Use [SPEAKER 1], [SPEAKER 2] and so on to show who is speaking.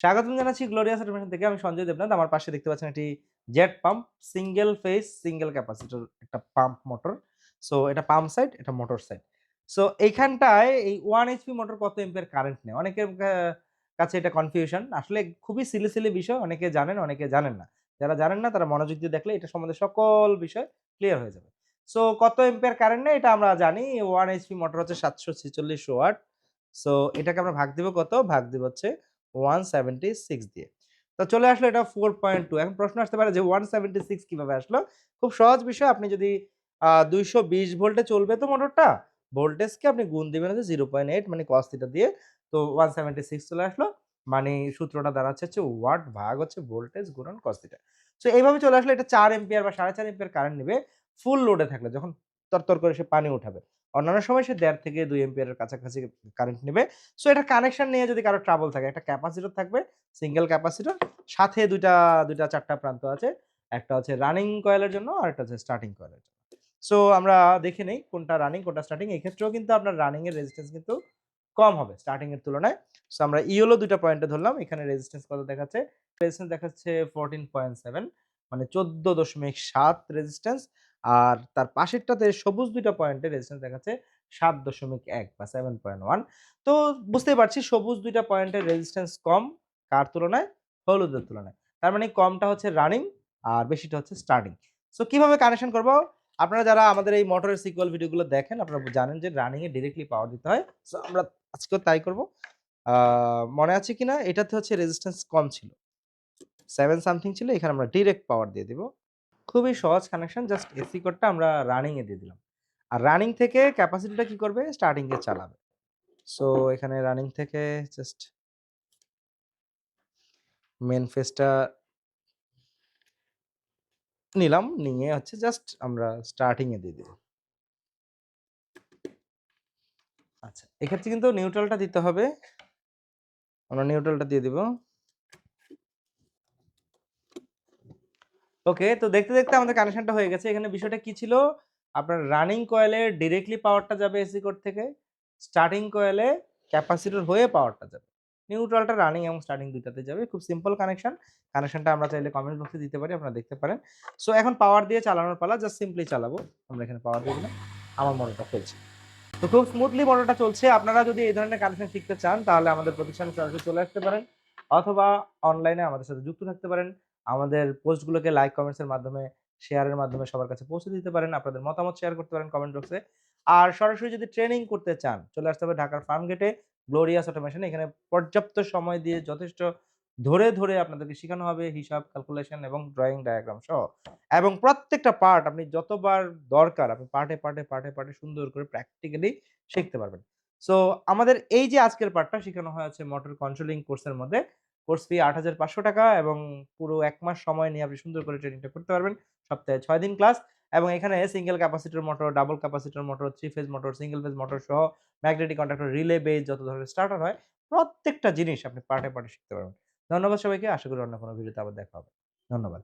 [SPEAKER 1] স্বাগতম জানাচ্ছি glorious automation থেকে। আমি সঞ্জয় দেবনাথ। আমার পাশে দেখতে পাচ্ছেন একটি jet pump, single phase single capacitor একটা পাম্প মোটর। সো এটা পাম্প সাইড, এটা মোটর সাইড। সো এইখানটায় এই 1 এইচপি মোটর কত এম্পিয়ার কারেন্ট নেয়? অনেকের কাছে এটা কনফিউশন। আসলে খুবই সিলি বিষয়। অনেকে জানেন, অনেকে জানেন না। যারা জানেন না তারা মনোযোগ দিয়ে দেখলে এটা সম্বন্ধে সকল বিষয় ক্লিয়ার হয়ে যাবে। সো কত এম্পিয়ার কারেন্ট নেয় এটা আমরা জানি। 1 এইচপি মোটর হচ্ছে 746 ওয়াট। সো এটাকে আমরা ভাগ দিব কত? ভাগ দিব হচ্ছে 176 দিয়ে। তো চলে আসলো এটা 4.2। এখন প্রশ্ন আসতে পারে যে 176 কিভাবে আসলো? খুব সহজ বিষয়। আপনি যদি 220 ভোল্টে চলবে তো মোটরটা, ভোল্টেজকে আপনি গুণ দিবেন হচ্ছে 0.8 মানে cos থিটা দিয়ে। তো 176 চলে আসলো। মানে সূত্রটা দাঁড়াচ্ছে হচ্ছে ওয়াট ভাগ হচ্ছে ভোল্টেজ গুণন cos থিটা। সো এইভাবে চলে আসলে এটা 4 এম্পিয়ার বা 4.5 এম্পিয়ার কারেন্ট নিবে ফুল লোডে থাকলে, যখন তরতর করে সে পানি উঠাবে। অন্যান্য সময় সে 1.5 থেকে 2 এম্পিয়ারের কাছাকাছি কারেন্ট নিবে। সো এটা কানেকশন নিয়ে যদি কারো ট্রাবল থাকে, একটা ক্যাপাসিটর থাকবে, সিঙ্গেল ক্যাপাসিটর, সাথে ২টা ৪টা প্রান্ত আছে। একটা হচ্ছে রানিং কয়েলের জন্য, আরেকটা হচ্ছে স্টার্টিং কয়েলের জন্য। সো আমরা দেখে নেই কোনটা রানিং কোনটা স্টার্টিং। এক্ষেত্রেও কিন্তু আপনার রানিং এর রেজিস্ট্যান্স কিন্তু কম হবে স্টার্টিং এর তুলনায়। সো আমরা ইয়েলো ২টা পয়েন্টে ধরলাম। এখানে রেজিস্ট্যান্স কত দেখাচ্ছে? রেজিস্ট্যান্স দেখাচ্ছে 14.7 মানে 14.7 রেজিস্ট্যান্স। আর তার পাশেরটাতে সবুজ ২টা পয়েন্টে রেজিস্ট্যান্স দেখাচ্ছে 7.1 বা 7.1। তো বুঝতেই পারছি সবুজ ২টা পয়েন্টের রেজিস্ট্যান্স কম কার তুলনায়? হলুদের তুলনায়। তার মানে কমটা হচ্ছে রানিং আর বেশিটা হচ্ছে স্টার্টিং। সো কিভাবে কানেকশন করব? আপনারা যারা আমাদের এই মোটরের সিক্যুয়াল ভিডিওগুলো দেখেন আপনারা জানেন যে রানিং এ ডিরেক্টলি পাওয়ার দিতে হয়। সো আমরা আজকেও তাই করব। আ মনে আছে কিনা এটাতে হচ্ছে রেজিস্ট্যান্স কম ছিল। 7 সামথিং ছিল, এখানে আমরা ডিরেক্ট পাওয়ার দিয়ে দিব। খুবই সহজ কানেকশন, জাস্ট এসি কোডটা আমরা রানিং এ দিয়ে দিলাম। আর রানিং থেকে ক্যাপাসিটিটা কি করবে? স্টার্টিং এ চালাবে। সো এখানে রানিং থেকে জাস্ট মেইন ফেজটা নিলাম, নিয়ে হচ্ছে জাস্ট আমরা স্টার্টিং এ দিয়ে দিব। আচ্ছা, এক্ষেত্রে কিন্তু নিউট্রালটা দিতে হবে। আমরা নিউট্রালটা দিয়ে দিব। ওকে, তো দেখতে আমাদের কানেকশনটা হয়ে গেছে। এখানে বিষয়টা কি ছিল? আপনার রানিং কয়েলে ডিরেক্টলি পাওয়ারটা যাবে এসি কোড থেকে। স্টার্টিং কয়েলে ক্যাপাসিটর হয়ে পাওয়ারটা যাবে। নিউট্রালটা রানিং এবং স্টার্টিং ২ টাতে যাবে। খুব সিম্পল কানেকশন। কানেকশনটা আমরা চাইলে কমেন্ট বক্সে দিতে পারি, আপনারা দেখতে পারেন। সো এখন পাওয়ার দিয়ে চালানোর পালা। জাস্ট সিম্পলি চালাবো। আমরা এখানে পাওয়ার দিয়ে দিলাম। আমার মোটরটা চলছে। তো খুব স্মুথলি মোটরটা চলছে। আপনারা যদি এই ধরনের কানেকশন শিখতে চান তাহলে আমাদের প্রতিষ্ঠানে সরাসরি চলে আসতে পারেন, অথবা অনলাইনে আমাদের সাথে যুক্ত থাকতে পারেন। আমাদের পোস্টগুলোকে লাইক, কমেন্টস এর মাধ্যমে, শেয়ারের মাধ্যমে সবার কাছে পৌঁছে দিতে পারেন। আপনাদের মতামত শেয়ার করতে পারেন কমেন্ট বক্সে। আর সরাসরি যদি ট্রেনিং করতে চান চলে আসতে হবে ঢাকার ফার্মগেটে গ্লোরিয়াস অটোমেশন। এখানে পর্যাপ্ত সময় দিয়ে যথেষ্ট ধরে আপনাদেরকে শেখানো হবে হিসাব, ক্যালকুলেশন এবং ড্রয়িং ডায়াগ্রাম সহ। এবং প্রত্যেকটা পার্ট আপনি যতবার দরকার আপনি পার্টে সুন্দর করে প্র্যাকটিক্যালি শিখতে পারবেন। সো আমাদের এই যে আজকের পার্টটা শেখানো হয় হচ্ছে মোটর কন্ট্রোলিং কোর্সের মধ্যে। কোর্স ফি ৳৮,৫০০ এবং পুরো ১ মাস সময় নিয়ে আপনি সুন্দর করে ট্রেনিংটা করতে পারবেন। সপ্তাহে ৬ দিন ক্লাস এবং এখানে single capacitor motor, double capacitor motor, 3 phase motor, single phase motor সহ ম্যাগনেটিক কন্ডাক্টর, রিলে বেস যত ধরনের স্টার্টার হয় প্রত্যেকটা জিনিস আপনি পার্টে শিখতে পারবেন। ধন্যবাদ সবাইকে। আশা করি অন্য কোনো ভিডিওতে আবার দেখা হবে। ধন্যবাদ।